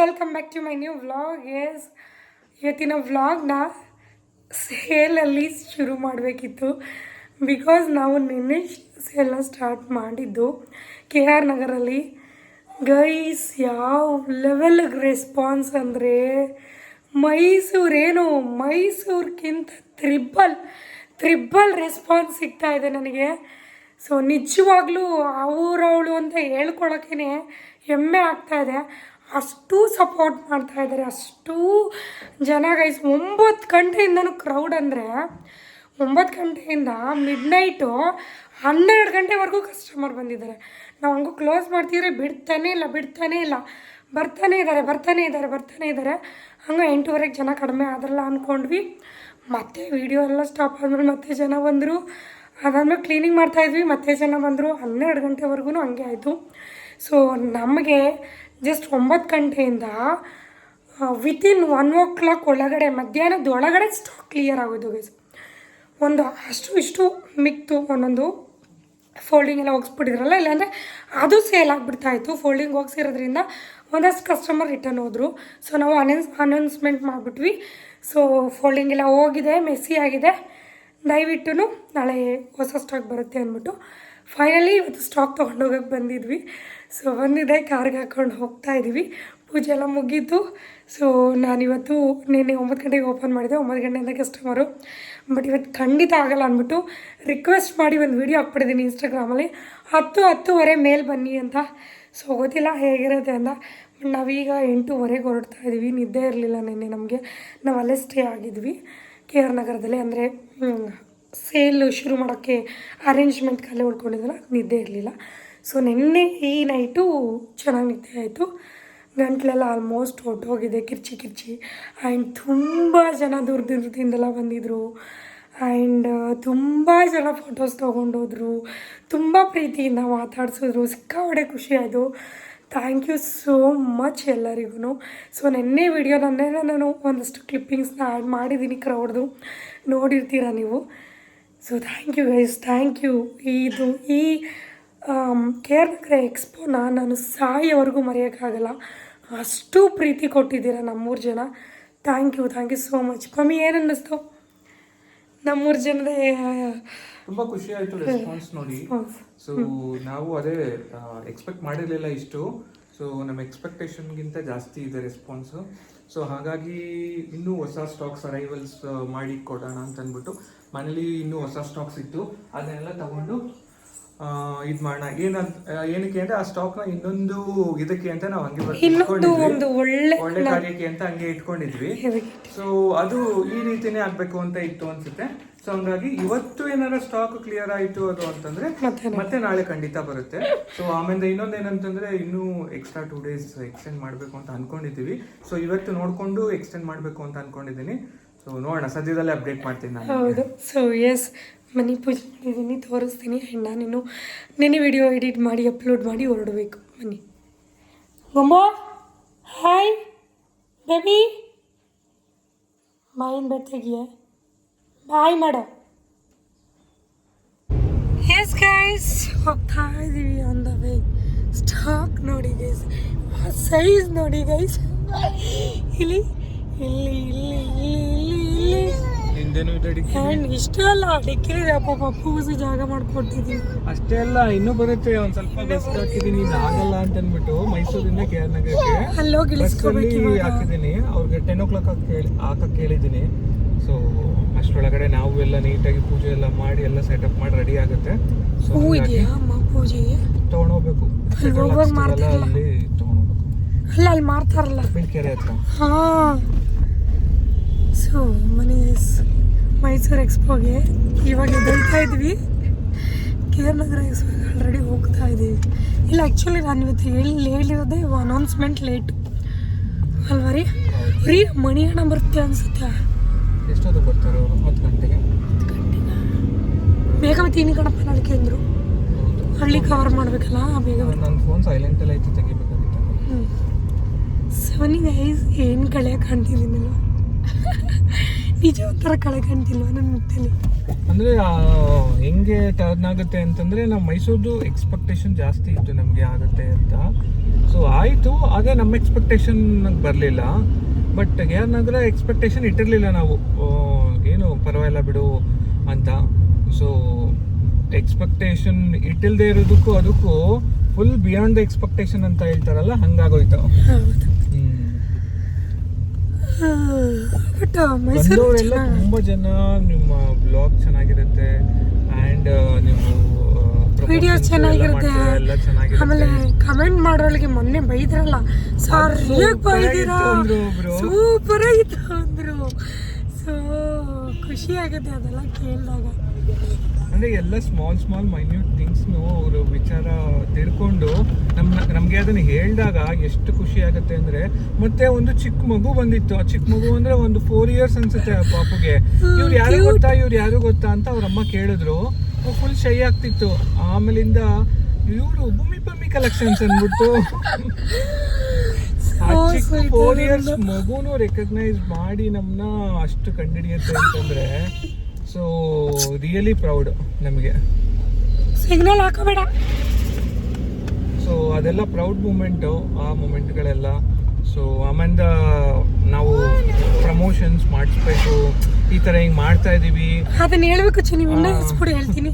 Welcome back to my new vlog. ಇವತ್ತಿನ ವ್ಲಾಗ್ನ ಸೇಲಲ್ಲಿ ಶುರು ಮಾಡಬೇಕಿತ್ತು. ಬಿಕಾಸ್ ನಾವು ನಿನ್ನೆ ಸೇಲ್ನ ಸ್ಟಾರ್ಟ್ ಮಾಡಿದ್ದು KR ನಗರಲ್ಲಿ. ಗೈಸ್, ಯಾವ ಲೆವೆಲ್ಗೆ ರೆಸ್ಪಾನ್ಸ್ ಅಂದರೆ ಮೈಸೂರಿಗಿಂತ ತ್ರಿಬ್ಬಲ್ ರೆಸ್ಪಾನ್ಸ್ ಸಿಗ್ತಾ ಇದೆ ನನಗೆ. ಸೊ ನಿಜವಾಗ್ಲೂ ಅವಳು ಅಂತ ಹೇಳ್ಕೊಳಕ್ಕೇ ಹೆಮ್ಮೆ ಆಗ್ತಾಯಿದೆ. ಅಷ್ಟು ಸಪೋರ್ಟ್ ಮಾಡ್ತಾಯಿದ್ದಾರೆ, ಅಷ್ಟು ಜನ ಗೈಸ್. 9 ಗಂಟೆಯಿಂದನೂ ಕ್ರೌಡ್ ಅಂದರೆ 9 ಗಂಟೆಯಿಂದ ಮಿಡ್ನೈಟು 12 ಗಂಟೆವರೆಗೂ ಕಸ್ಟಮರ್ ಬಂದಿದ್ದಾರೆ. ನಾವು ಹಂಗೂ ಕ್ಲೋಸ್ ಮಾಡ್ತಿದ್ರೆ ಬಿಡ್ತಾನೇ ಇಲ್ಲ, ಬರ್ತಾನೇ ಇದ್ದಾರೆ. ಹಂಗೆ 8:30 ಜನ ಕಡಿಮೆ ಆದ್ರಲ್ಲ ಅಂದ್ಕೊಂಡ್ವಿ. ಮತ್ತೆ ವೀಡಿಯೋ ಎಲ್ಲ ಸ್ಟಾಪ್ ಆದ್ಮೇಲೆ ಮತ್ತೆ ಜನ ಬಂದರು. ಅದಾದ್ಮೇಲೆ ಕ್ಲೀನಿಂಗ್ ಮಾಡ್ತಾಯಿದ್ವಿ, ಮತ್ತೆ ಜನ ಬಂದರು. 12 ಗಂಟೆವರೆಗೂ ಹಂಗೆ ಆಯಿತು. ಸೊ ನಮಗೆ ಜಸ್ಟ್ 9 ಗಂಟೆಯಿಂದ ವಿತಿನ್ 1 o'clock ಒಳಗಡೆ, ಮಧ್ಯಾಹ್ನದ ಒಳಗಡೆ ಸ್ಟಾಕ್ ಕ್ಲಿಯರ್ ಆಗೋದು ಗೈಸ್. ಒಂದು ಇಷ್ಟು ಮಿಕ್ತು, ಒಂದೊಂದು ಫೋಲ್ಡಿಂಗ್ ಎಲ್ಲ ಹೋಗಿಸ್ಬಿಟ್ಟಿದ್ರಲ್ಲ, ಇಲ್ಲಾಂದರೆ ಅದು ಸೇಲ್ ಆಗಿಬಿಡ್ತಾಯಿತ್ತು. ಫೋಲ್ಡಿಂಗ್ ಹೋಗಿಸಿರೋದ್ರಿಂದ ಒಂದಷ್ಟು ಕಸ್ಟಮರ್ ರಿಟರ್ನ್ ಹೋದರು. ಸೊ ನಾವು ಅನೌನ್ಸ್ಮೆಂಟ್ ಮಾಡಿಬಿಟ್ವಿ. ಸೊ ಫೋಲ್ಡಿಂಗ್ ಎಲ್ಲ ಹೋಗಿದೆ, ಮೆಸ್ಸಿ ಆಗಿದೆ, ದಯವಿಟ್ಟು ನಾಳೆ ಹೊಸ ಸ್ಟಾಕ್ ಬರುತ್ತೆ ಅಂದ್ಬಿಟ್ಟು ಫೈನಲಿ ಇವತ್ತು ಸ್ಟಾಕ್ ತೊಗೊಂಡೋಗಕ್ಕೆ ಬಂದಿದ್ವಿ. ಸೊ ಬಂದಿದೆ, ಕಾರ್ಗೆ ಹಾಕ್ಕೊಂಡು ಹೋಗ್ತಾಯಿದ್ದೀವಿ. ಪೂಜೆ ಎಲ್ಲ ಮುಗೀತು. ಸೊ ನಾನಿವತ್ತು ನಿನ್ನೆ 9 ಗಂಟೆಗೆ ಓಪನ್ ಮಾಡಿದೆ, 9 ಗಂಟೆಯಿಂದ ಕಸ್ಟಮರು. ಬಟ್ ಇವತ್ತು ಖಂಡಿತ ಆಗಲ್ಲ ಅಂದ್ಬಿಟ್ಟು ರಿಕ್ವೆಸ್ಟ್ ಮಾಡಿ ಒಂದು ವೀಡಿಯೋ ಹಾಕ್ಬಿಟ್ಟಿದ್ದೀನಿ ಇನ್ಸ್ಟಾಗ್ರಾಮಲ್ಲಿ. 10:30 ಮೇಲೆ ಬನ್ನಿ ಅಂತ. ಸೊ ಗೊತ್ತಿಲ್ಲ ಹೇಗಿರುತ್ತೆ ಅಂತ. ಬಟ್ ನಾವೀಗ 8:30 ಹೊರಡ್ತಾ ಇದ್ದೀವಿ. ನಿದ್ದೆ ಇರಲಿಲ್ಲ ನಿನ್ನೆ ನಮಗೆ. ನಾವು ಅಲ್ಲೇ ಸ್ಟೇ ಆಗಿದ್ವಿ KR ನಗರದಲ್ಲಿ. ಅಂದರೆ ಸೇಲ್ ಶುರು ಮಾಡೋಕ್ಕೆ ಅರೇಂಜ್ಮೆಂಟ್ ಕಾಲೇ ಉಳ್ಕೊಂಡಿದ್ದಲ್ಲ, ನಿದ್ದೆ ಇರಲಿಲ್ಲ. ಸೊ ನಿನ್ನೆ ಈ ನೈಟು ಚೆನ್ನಾಗಿ ನಿದ್ದೆ ಆಯಿತು. ಗಂಟ್ಲೆಲ್ಲ ಆಲ್ಮೋಸ್ಟ್ ಹೊಟ್ಟೋಗಿದೆ, ಕಿರ್ಚಿ. ಆ್ಯಂಡ್ ತುಂಬ ಜನ ದೂರದಿಂದೆಲ್ಲ ಬಂದಿದ್ದರು. ಆ್ಯಂಡ್ ತುಂಬ ಜನ ಫೋಟೋಸ್ ತೊಗೊಂಡೋದ್ರು, ತುಂಬ ಪ್ರೀತಿಯಿಂದ ಮಾತಾಡ್ಸಿದ್ರು. ಸಿಕ್ಕಾಪಟ್ಟೆ ಖುಷಿ ಆಯಿತು. ಥ್ಯಾಂಕ್ ಯು ಸೋ ಮಚ್ ಎಲ್ಲರಿಗೂ. ಸೊ ನಿನ್ನೆ ವಿಡಿಯೋನನ್ನೇ ನಾನು ಒಂದಷ್ಟು ಕ್ಲಿಪ್ಪಿಂಗ್ಸ್ನ ಆ್ಯಡ್ ಮಾಡಿದ್ದೀನಿ, ಕ್ರೌಡ್ದು ನೋಡಿರ್ತೀರ ನೀವು. So thank you guys, thank you. ಈ KR ನಗರ ಎಕ್ಸ್ಪೋನ ನಾನು ಸಾಯೋವರೆಗೂ ಮರೆಯೋಕ್ಕಾಗಲ್ಲ. ಅಷ್ಟು ಪ್ರೀತಿ ಕೊಟ್ಟಿದ್ದೀರ ನಮ್ಮೂರು ಜನ. Thank you so much. Mummy, ಏನು ಅನ್ನಿಸ್ತು ನಮ್ಮೂರು ಜನದ? ತುಂಬ ಖುಷಿ ಆಯಿತು ರೆಸ್ಪಾನ್ಸ್ ನೋಡಿ. ಸೊ ನಾವು ಅದೇ ಎಕ್ಸ್ಪೆಕ್ಟ್ ಮಾಡಿರಲಿಲ್ಲ ಇಷ್ಟು. ಸೊ ನಮ್ಮ ಎಕ್ಸ್ಪೆಕ್ಟೇಷನ್ಗಿಂತ ಜಾಸ್ತಿ ಇದೆ ರೆಸ್ಪಾನ್ಸು. ಸೊ ಹಾಗಾಗಿ ಇನ್ನೂ ಹೊಸ ಸ್ಟಾಕ್ಸ್ ಅರೈವಲ್ಸ್ ಮಾಡಿ ಕೊಡೋಣ ಅಂತ ಅಂದ್ಬಿಟ್ಟು ಮನೇಲಿ ಇನ್ನೂ ಹೊಸ ಸ್ಟಾಕ್ಸ್ ಇತ್ತು, ಅದನ್ನೆಲ್ಲ ತಗೊಂಡು ಇದು ಮಾಡೋಣ. ಏನಕ್ಕೆ ಅಂದರೆ ಆ ಸ್ಟಾಕ್ನ ಇನ್ನೊಂದು ಇದಕ್ಕೆ ಅಂತ ನಾವು ಹಂಗೆ ಒಳ್ಳೆ ಕಾರ್ಯಕ್ಕೆ ಅಂತ ಹಂಗೆ ಇಟ್ಕೊಂಡಿದ್ವಿ. ಸೊ ಅದು ಈ ರೀತಿನೇ ಆಗಬೇಕು ಅಂತ ಇತ್ತು ಅನ್ಸುತ್ತೆ. ಸೊ ಹಂಗಾಗಿ ಇವತ್ತು ಏನಾರ ಸ್ಟಾಕ್ ಕ್ಲಿಯರ್ ಆಯಿತು ಅದು ಅಂತಂದರೆ ಮತ್ತೆ ನಾಳೆ ಖಂಡಿತ ಬರುತ್ತೆ. ಸೊ ಆಮೇಲೆ ಇನ್ನೊಂದೇನಂತಂದರೆ ಇನ್ನೂ ಎಕ್ಸ್ಟ್ರಾ 2 days ಎಕ್ಸ್ಟೆಂಡ್ ಮಾಡಬೇಕು ಅಂತ ಅಂದ್ಕೊಂಡಿದ್ದೀವಿ. ಸೊ ಇವತ್ತು ನೋಡಿಕೊಂಡು ಎಕ್ಸ್ಟೆಂಡ್ ಮಾಡಬೇಕು ಅಂತ ಅಂದ್ಕೊಂಡಿದ್ದೀನಿ. ಸೊ ನೋಡೋಣ, ಸದ್ಯದಲ್ಲೇ ಅಪ್ಡೇಟ್ ಮಾಡ್ತೀನಿ ನಾನು. ಹೌದು. ಸೊ ಎಸ್, ಮನೆ ಪೂಜೆ ಮಾಡಿದ್ದೀನಿ, ತೋರಿಸ್ತೀನಿ. ಆ್ಯಂಡ್ ನಾನಿನ್ನು ನೆನೆ ವಿಡಿಯೋ ಎಡಿಟ್ ಮಾಡಿ ಅಪ್ಲೋಡ್ ಮಾಡಿ ಹೊರಡಬೇಕು. ಬನ್ನಿ. ಗೊಮ್ಮೋ, ಹಾಯ್ ಬೇಬಿ, ಬಾಯಿನ ಬೆಟ್ಟಿಗೆ ಬಾಯ್ ಮಾಡೋ. ಎಸ್ ಗೈಸ್, ಹೋಗ್ತಾ ಇದ್ದೀವಿ ಆನ್ ದ ವೇ. ಸ್ಟಾಕ್ ನೋಡಿ ಗೈಸ್, ಸೈಜ್ ನೋಡಿ ಗೈಸ್. ಇಲ್ಲಿ ಇಷ್ಟೇ ಅಲ್ಲ, ಡಿಕ್ಕಿ ಪೂಸಿ ಜಾಗ ಮಾಡ್ಕೊಟ್ಟಿದ್ದೀನಿ. ಅಷ್ಟೇ ಅಲ್ಲ, ಇನ್ನೂ ಬರುತ್ತೆ. ಒಂದ್ ಸ್ವಲ್ಪ ಬಸ್ ಹಾಕಿದೀನಿ, ಆಗಲ್ಲ ಅಂತ ಅಂದ್ಬಿಟ್ಟು ಮೈಸೂರಿಂದ KR ನಗರಕ್ಕೆ ಅಲ್ಲೋಗಿ ಹಾಕಿದ್ದೀನಿ. ಅವ್ರಿಗೆ 10 o'clock ಹಾಕಕ್ಕೆ ಹೇಳಿದ್ದೀನಿ. ಸೊ ಅಷ್ಟರೊಳಗಡೆ ನಾವು ಎಲ್ಲ ನೀಟಾಗಿ ಪೂಜೆ ಎಲ್ಲ ಮಾಡಿ ಎಲ್ಲ ಸೆಟಪ್ ಮಾಡಿ ರೆಡಿ ಆಗುತ್ತೆ. ಸೊ ಪೂಜೆ ತಗೊಂಡೋಗ್ಬೇಕು, ಅಲ್ಲಿ ತಗೊಂಡೋಗ್ಬೇಕು. ಅಲ್ಲಿ ಮಾರ್ತಾರಲ್ಲ ಬಿಳ್ಕೆರೆ ಹತ್ರ. ಹಾಂ. ಸೊ ಮೈಸೂರು ಎಕ್ಸ್ಪೋಗೆ ಇವಾಗ ಎದ್ದೇಳ್ತಾ ಇದ್ವಿ. KR ನಗರ ಎಕ್ಸ್ಪೋಗೆ ಆಲ್ರೆಡಿ ಹೋಗ್ತಾ ಇದ್ದೀವಿ. ಇಲ್ಲ, ಆ್ಯಕ್ಚುಲಿ ನಾನು ಇವತ್ತು ಹೇಳಿರೋದೇ ಅನೌನ್ಸ್ಮೆಂಟ್ ಲೇಟ್ ಅಲ್ವಾ ರೀ? ಮಣಿ ಹಣ ಬರುತ್ತೆ ಅನ್ಸುತ್ತೆ. ಎಷ್ಟೊತ್ತು ಬರ್ತಾರೆ? 10 ಗಂಟೆಗೆ. ಬೇಗ ಬರ್ತೀನಿ ಕಣಪ್ಪ, ಅದಕ್ಕೆ ಅಂದರು. ಹಳ್ಳಿ ಕವರ್ ಮಾಡಬೇಕಲ್ಲ, ಬೇಗ. ನನ್ನ ಫೋನ್ ಸೈಲೆಂಟಲ್ಲಿ ಐತೆ, ತೆಗಿಬೇಕಾಗಿತ್ತು. ಸವನಿ ಗೈಸ್, ಏನು ಕಳೆಯ ಕಾಣ್ತಿದ್ದೀನಿಲ್ಲ. ನಿಜ ಒಂಥರ ಕಳ್ಕೊಂತಿಲ್ವ ನನ್ನ ಮುಖದಲ್ಲಿ? ಅಂದರೆ ಹೆಂಗೆ ಟರ್ನ್ ಆಗುತ್ತೆ ಅಂತಂದರೆ ನಾವು ಮೈಸೂರ್ದು ಎಕ್ಸ್ಪೆಕ್ಟೇಷನ್ ಜಾಸ್ತಿ ಇತ್ತು ನಮಗೆ ಆಗುತ್ತೆ ಅಂತ. ಸೊ ಆಯಿತು, ಅದೇ ನಮ್ಮ ಎಕ್ಸ್ಪೆಕ್ಟೇಷನ್ ಬರಲಿಲ್ಲ. ಬಟ್ KR ನಗರ ಎಕ್ಸ್ಪೆಕ್ಟೇಷನ್ ಇಟ್ಟಿರಲಿಲ್ಲ ನಾವು, ಏನು ಪರವಾಗಿಲ್ಲ ಬಿಡು ಅಂತ. ಸೊ ಎಕ್ಸ್ಪೆಕ್ಟೇಷನ್ ಇಟ್ಟಿಲ್ಲದೆ ಇರೋದಕ್ಕೂ ಅದಕ್ಕೂ ಫುಲ್ ಬಿಯಾಂಡ್ ದ ಎಕ್ಸ್ಪೆಕ್ಟೇಷನ್ ಅಂತ ಹೇಳ್ತಾರಲ್ಲ, ಹಂಗಾಗೋಯ್ತು. ಬಟ್ ಬಂದವರೆಲ್ಲ ತುಂಬ ಜನ ನಿಮ್ಮ ಬ್ಲಾಗ್ ಚೆನ್ನಾಗಿರುತ್ತೆ ಆ್ಯಂಡ್ ನೀವು ವಿಡಿಯೋಸ್ ಚೆನ್ನಾಗಿರುತ್ತೆ. ಆಮೇಲೆ ಕಮೆಂಟ್ ಮಾಡೋಳಿಗೆ ಮೊನ್ನೆ ಬೈದ್ರಲ್ಲ, ಸರಿಯಾಗಿ ಬೈದಿರಾ, ಸೂಪರ್ ಆಗಿತ್ತು ಅಂದರು. ಸೊ ಖುಷಿ ಆಗುತ್ತೆ ಅದೆಲ್ಲ ಕೇಳಿದಾಗ. ಅಂದರೆ ಎಲ್ಲ ಸ್ಮಾಲ್ ಮೈನ್ಯೂಟ್ ಥಿಂಗ್ಸ್ನು ಅವರು ವಿಚಾರ ತಿಳ್ಕೊಂಡು ನಮಗೆ ಅದನ್ನು ಹೇಳಿದಾಗ ಎಷ್ಟು ಖುಷಿ ಆಗುತ್ತೆ ಅಂದರೆ. ಮತ್ತೆ ಒಂದು ಚಿಕ್ಕ ಮಗು ಬಂದಿತ್ತು, ಆ ಚಿಕ್ಕ ಮಗು ಅಂದರೆ ಒಂದು 4 years ಅನ್ಸುತ್ತೆ ಆ ಪಾಪುಗೆ. ಇವ್ರು ಯಾರು ಗೊತ್ತಾ ಅಂತ ಅವ್ರಮ್ಮ ಕೇಳಿದ್ರು. ಫುಲ್ ಶೈ ಆಗ್ತಿತ್ತು. ಆಮೇಲಿಂದ ಇವರು ಭೂಮಿ ಕಲೆಕ್ಷನ್ಸ್ ಅಂದ್ಬಿಟ್ಟು ಆ ಚಿಕ್ಕ 4 years ಮಗುನು ರೆಕಗ್ನೈಸ್ ಮಾಡಿ ನಮ್ಮನ್ನ ಅಷ್ಟು ಕಂಡುಹಿಡಿಯುತ್ತೆ ಅಂತಂದ್ರೆ ಸೊ ರಿಯಲಿ ಪ್ರೌಡ್ ನಮಗೆ. ಸಿಗ್ನಲ್ ಹಾಕಬೇಡ. ಸೊ ಅದೆಲ್ಲ ಪ್ರೌಡ್ ಮೂಮೆಂಟು, ಆ ಮೂಮೆಂಟ್ಗಳೆಲ್ಲ. ಸೊ ಆಮೇಲೆ ನಾವು ಪ್ರಮೋಷನ್ಸ್ ಮಾಡಿಸ್ಬೇಕು, ಈ ಥರ ಹಿಂಗೆ ಮಾಡ್ತಾ ಇದ್ದೀವಿ ಅದನ್ನ ಹೇಳ್ಬೇಕು. ನೀವು ಇನ್ನೂ ಹೆಸ್ಬಿಡು, ಹೇಳ್ತೀನಿ.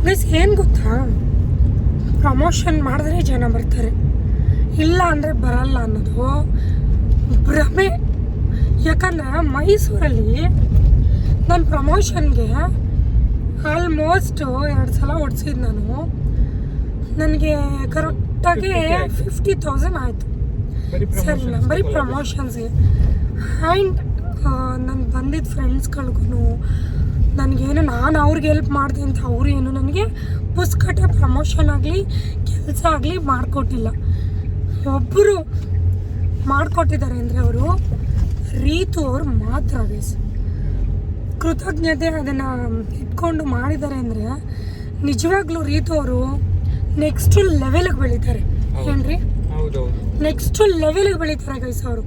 ಗೈಸ್ ಏನು ಗೊತ್ತಾ, ಪ್ರಮೋಷನ್ ಮಾಡಿದ್ರೆ ಜನ ಬರ್ತಾರೆ, ಇಲ್ಲ ಅಂದರೆ ಬರಲ್ಲ ಅನ್ನೋದು ಭ್ರಮೆ. ಯಾಕಂದರೆ ಮೈಸೂರಲ್ಲಿ ನಾನು ಪ್ರಮೋಷನ್ಗೆ ಆಲ್ಮೋಸ್ಟ್ 2 ಸಲ ಹೊಡ್ಸಿದ್ದು ನಾನು. ನನಗೆ ಕರೆಕ್ಟಾಗಿ 50,000 ಆಯಿತು ಸರಿನಾ, ಬರೀ ಪ್ರಮೋಷನ್ಸ್ಗೆ. ಆ್ಯಂಡ್ ನಾನು ಬಂದಿದ್ದ ಫ್ರೆಂಡ್ಸ್ಗಳಿಗೂ ನನಗೇನು ನಾನು ಅವ್ರಿಗೆ ಹೆಲ್ಪ್ ಮಾಡಿದೆ ಅಂತ ಅವರು ಏನು ನನಗೆ ಪುಸ್ತಕಟೆ ಪ್ರಮೋಷನ್ ಆಗಲಿ ಕೆಲಸ ಆಗಲಿ ಮಾಡಿಕೊಟ್ಟಿಲ್ಲ. ಒಬ್ಬರು ಮಾಡಿಕೊಟ್ಟಿದ್ದಾರೆ ಅಂದರೆ ಅವರು ರೀತು ಅವ್ರು ಮಾತ್ರ. ಗೈಸ್ ಕೃತಜ್ಞತೆ ಅದನ್ನು ಇಟ್ಕೊಂಡು ಮಾಡಿದ್ದಾರೆ ಅಂದರೆ ನಿಜವಾಗ್ಲೂ ರೀತು ಅವರು ನೆಕ್ಸ್ಟ್ ಲೆವೆಲ್ಗೆ ಬೆಳೀತಾರೆ. ಏನ್ರಿ, ನೆಕ್ಸ್ಟ್ ಲೆವೆಲ್ಗೆ ಬೆಳೀತಾರೆ ಗೈಸ್ ಅವರು.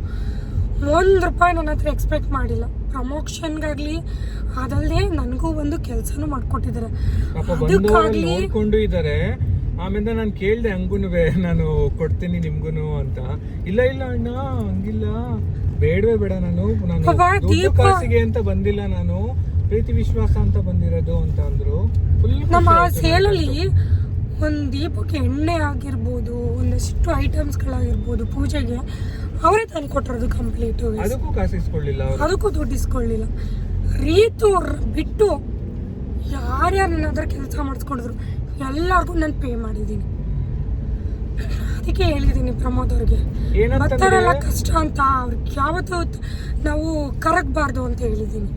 ₹1 ನನ್ನ ಹತ್ರ ಎಕ್ಸ್ಪೆಕ್ಟ್ ಮಾಡಿಲ್ಲ ಪ್ರಮೋಷನ್ಗಾಗಲಿ. ಅದಲ್ಲದೆ ನನಗೂ ಒಂದು ಕೆಲಸನೂ ಮಾಡಿಕೊಟ್ಟಿದ್ದಾರೆ, ಅದಕ್ಕಾಗಲಿ ನೋಡ್ಕೊಂಡು ಇದ್ದಾರೆ. ಆಮೇಲೆ ನಾನು ಕೇಳಿದೆ ಹಂಗೂನುವೆ, ನಾನು ಕೊಡ್ತೀನಿ ನಿಮ್ಗೂ ಅಂತ. ಇಲ್ಲ ಅಣ್ಣ ಹಂಗಿಲ್ಲ, ಬೇಡವೇ ಬೇಡ, ನಾನು ದುಡ್ಡು ಕಾಸಿಗೆ ಅಂತ ಬಂದಿಲ್ಲ, ನಾನು ಪ್ರೀತಿ ವಿಶ್ವಾಸ ಅಂತ ಬಂದಿರೋದು ಅಂತ ಅಂದ್ರು. ನಮ್ಮ ಸೇಲಲ್ಲಿ ಒಂದು ದೀಪಕ್ಕೆ ಎಣ್ಣೆ ಆಗಿರ್ಬೋದು, ಒಂದಷ್ಟು ಐಟಮ್ಸ್ಗಳಾಗಿರ್ಬೋದು, ಪೂಜೆಗೆ ಅವರೇ ತಂದು ಕೊಟ್ಟಿರೋದು ಕಂಪ್ಲೀಟು. ಅದಕ್ಕೂ ಕಾಸು ಇಸ್ಕೊಳ್ಳಿಲ್ಲ, ಅದಕ್ಕೂ ದುಡ್ಡು ಇಸ್ಕೊಳ್ಳಿಲ್ಲ. ರೀತು ಅವ್ರ ಬಿಟ್ಟು ಯಾರ್ಯಾರು ನನ್ನ ಹತ್ರ ಕೆಲಸ ಮಾಡಿಸ್ಕೊಂಡಿದ್ರು ಎಲ್ಲರಿಗೂ ನಾನು ಪೇ ಮಾಡಿದ್ದೀನಿ. ಅದಕ್ಕೆ ಹೇಳಿದ್ದೀನಿ ಪ್ರಮೋದ್ ಅವ್ರಿಗೆ, ಬರ್ತಾರಲ್ಲ ಕಷ್ಟ ಅಂತ, ಅವ್ರಿಗೆ ಯಾವತ್ತೂ ನಾವು ಕರಗಬಾರ್ದು ಅಂತ ಹೇಳಿದ್ದೀನಿ.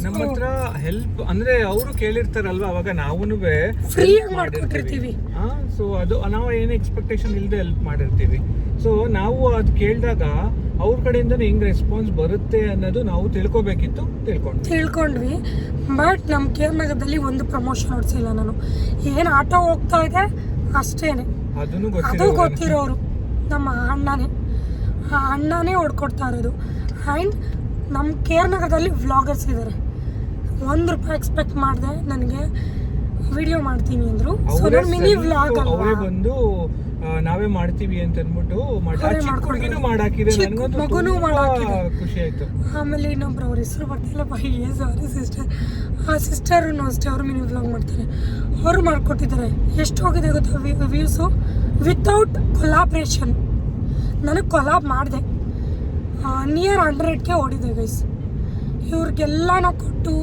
ನಮ್ಮ ಹತ್ರ ಹೆಲ್ಪ್ ಅಂದ್ರೆ ಅವರು ಕೇಳಿರ್ತಾರಲ್ವಾ, ಅವಾಗ ನಾವು ಫ್ರೀ ಮಾಡ್ಕೊಟ್ಟಿರ್ತೀವಿ. ಸೊ ಅದು ನಾವು ಏನು ಎಕ್ಸ್ಪೆಕ್ಟೇಷನ್ ಇಲ್ಲದೆ ಹೆಲ್ಪ್ ಮಾಡಿರ್ತೀವಿ. ಸೊ ನಾವು ಅದು ಕೇಳಿದಾಗ ಅವ್ರ ಕಡೆಯಿಂದ ಹೆಂಗ್ ರೆಸ್ಪಾನ್ಸ್ ಬರುತ್ತೆ ಅನ್ನೋದು ನಾವು ತಿಳ್ಕೊಂಡ್ವಿ. ಬಟ್ ನಮ್ಮ KR ನಗರದಲ್ಲಿ ಒಂದು ಪ್ರಮೋಷನ್ ಹೊಡ್ಸಿಲ್ಲ ನಾನು. ಏನು ಆಟೋ ಹೋಗ್ತಾ ಇದೆ ಅಷ್ಟೇನೆ, ಅದು ಗೊತ್ತಿರೋರು ನಮ್ಮ ಅಣ್ಣನೇ ಹೊಡ್ಕೊಡ್ತಾ ಇರೋದು. ಆ್ಯಂಡ್ ನಮ್ಮ KR ನಗರದಲ್ಲಿ ವ್ಲಾಗರ್ಸ್ ಇದ್ದಾರೆ. ₹1 ಎಕ್ಸ್ಪೆಕ್ಟ್ ಮಾಡಿದೆ, ನನಗೆ ವಿಡಿಯೋ ಮಾಡ್ತೀನಿ ಅಂದರು. ಸೊ ನಾನು ಮಿನಿ ವ್ಲಾಗ್ ಅವರೇ ಬಂದು ನಾವೇ ಮಾಡ್ತೀವಿ ಅಂತ ಅಂದ್ಬಿಟ್ಟು ಮಗುನೂ ಮಾಡಾಕಿದೆ, ಖುಷಿ ಆಯ್ತು. ಆಮೇಲೆ ಇನ್ನೊಬ್ರು ಅವ್ರ ಹೆಸರು ಬರ್ತಿಲ್ಲ, ಸಾರಿ ಸಿಸ್ಟರ್. ಆ ಸಿಸ್ಟರೂ ಅಷ್ಟೇ, ಅವರು ಮಿನಿ ವ್ಲಾಗ್ ಮಾಡ್ತಾರೆ, ಅವರು ಮಾಡಿಕೊಟ್ಟಿದ್ದಾರೆ. ಎಷ್ಟು ಹೋಗಿದೆ ಗೊತ್ತಾ ವ್ಯೂಸು? Without collaboration. ನನಗೆ ಕೊಲಾಬ್ ಮಾಡಿದೆ, ನಿಯರ್ 100K ಓಡಿದೆ ಗೈಸ್. ಇವ್ರಿಗೆಲ್ಲ ನಾವು ಕೊಟ್ಟು